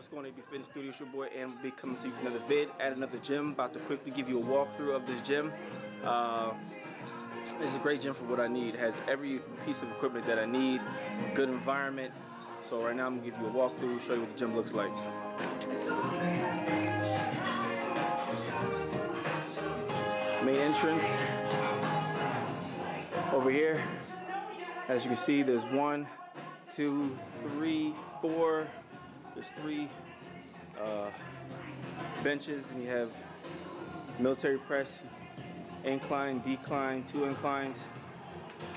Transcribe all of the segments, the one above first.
What's going on, ABFitness Studio? It's your boy, and we'll be coming to you with another vid at another gym. About to quickly give you a walkthrough of this gym. It's a great gym for what I need. It has every piece of equipment that I need, good environment. So right now I'm gonna give you a walkthrough, show you what the gym looks like. Main entrance over here. As you can see, there's 1, 2, 3, 4. There's 3 benches, and you have military press, incline, decline, 2 inclines,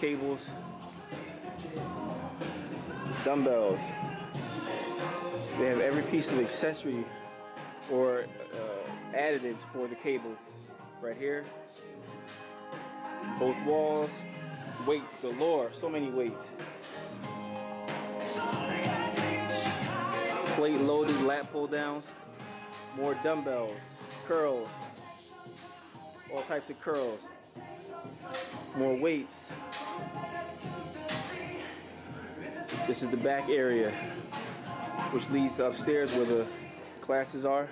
cables, dumbbells. They have every piece of accessory or additives for the cables right here. Both walls, weights galore, so many weights. Plate loaded lat pull downs, more dumbbells, curls, all types of curls, more weights. This is the back area, which leads to upstairs where the classes are.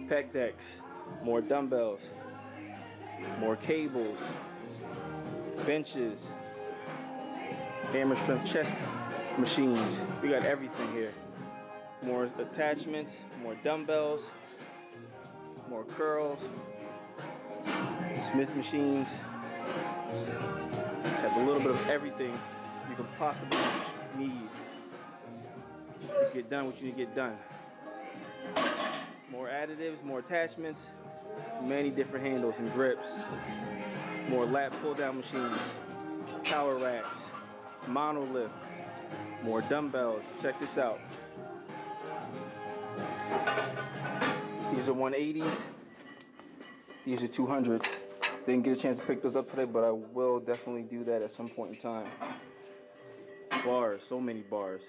Pec decks, more dumbbells, more cables, benches, hammer strength chest machines. We got everything here. More attachments, more dumbbells, more curls, Smith machines. Have a little bit of everything you can possibly need to get done what you need to get done. More additives, more attachments, many different handles and grips. More lat pull down machines, power racks, monolift, more dumbbells. Check this out. These are 180s. These are 200s. Didn't get a chance to pick those up today, but I will definitely do that at some point in time. Bars, so many bars.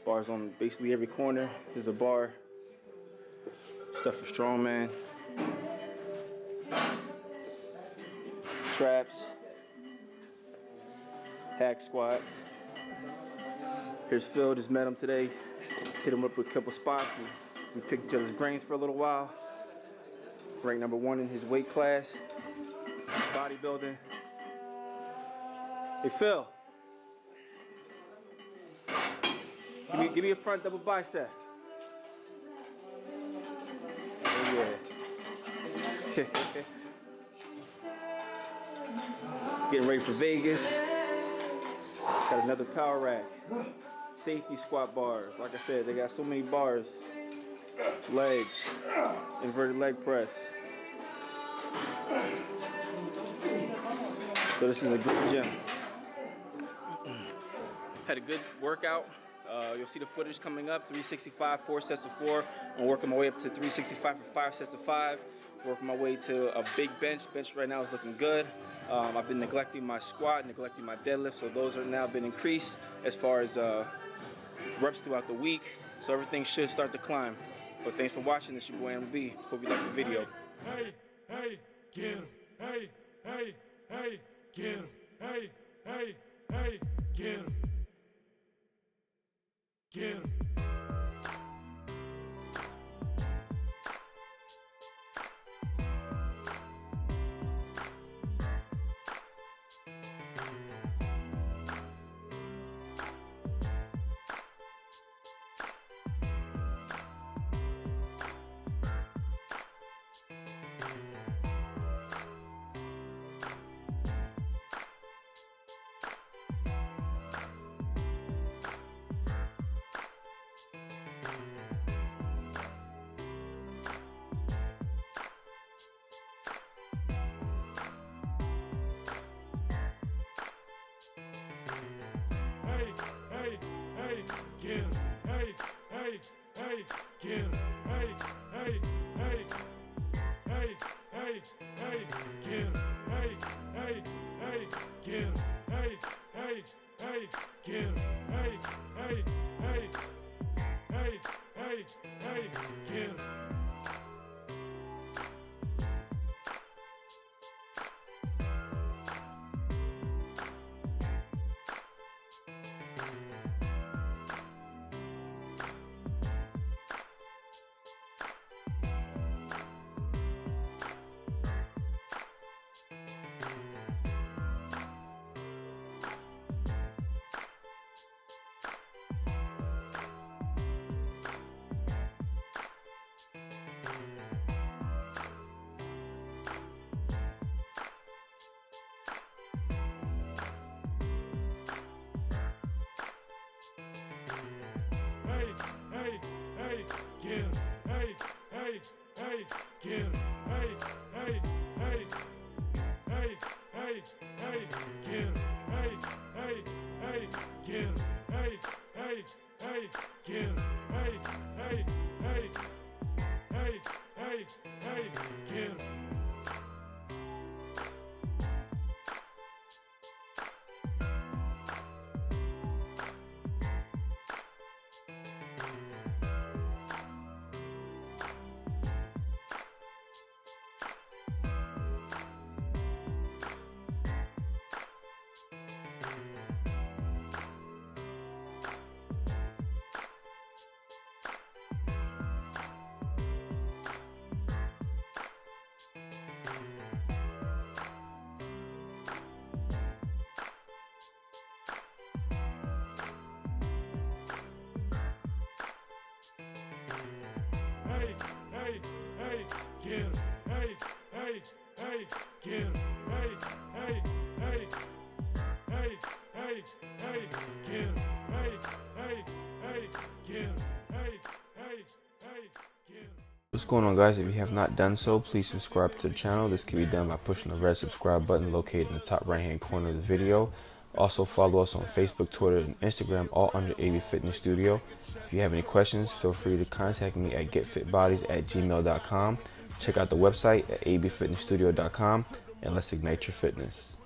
Bars on basically every corner. There's a bar. Stuff for strongman. Traps. Hack squat. Here's Phil, just met him today. Hit him up with a couple spots. We picked each other's brains for a little while. Ranked #1 in his weight class. Bodybuilding. Hey Phil. Give me a front double bicep. Oh yeah. Getting ready for Vegas. Got another power rack. Safety squat bars. Like I said, they got so many bars. Legs. Inverted leg press. So this is a great gym. Had a good workout. You'll see the footage coming up. 365, 4 sets of 4. I'm working my way up to 365 for 5 sets of 5. Working my way to a big bench. Bench right now is looking good. I've been neglecting my squat, neglecting my deadlift, so those are now been increased as far as reps throughout the week. So everything should start to climb. But thanks for watching. This is your boy MB. Hope you like the video. Hey, hey, get him. Hey, hey, hey, get him. Hey, hey, hey, get him. Get him. Hey, hey, get him. Hey, hey, hey, get him. Hey, hey, hey, hey, hey, hey, get him. Hey, hey, hey, get him. Hey, hey, hey, get him. Hey, hey, hey, hey, hey, hey, get him. get 'em. Hey, hey, hey, get 'em. Hey, hey, hey, hey, hey, hey, get 'em. Hey, hey, hey, get 'em. Hey, hey, hey, get 'em. Hey, hey, hey, hey, hey, hey, get 'em. Hey, hey, hey, get 'em. Hey, hey, hey, get 'em. What's going on, guys? If you have not done so, please subscribe to the channel. This can be done by pushing the red subscribe button located in the top right hand corner of the video. Also follow us on Facebook, Twitter, and Instagram, all under ABFitnessStudio. If you have any questions, feel free to contact me at getfitbodies@gmail.com. Check out the website at ABFitnessStudio.com, and let's ignite your fitness.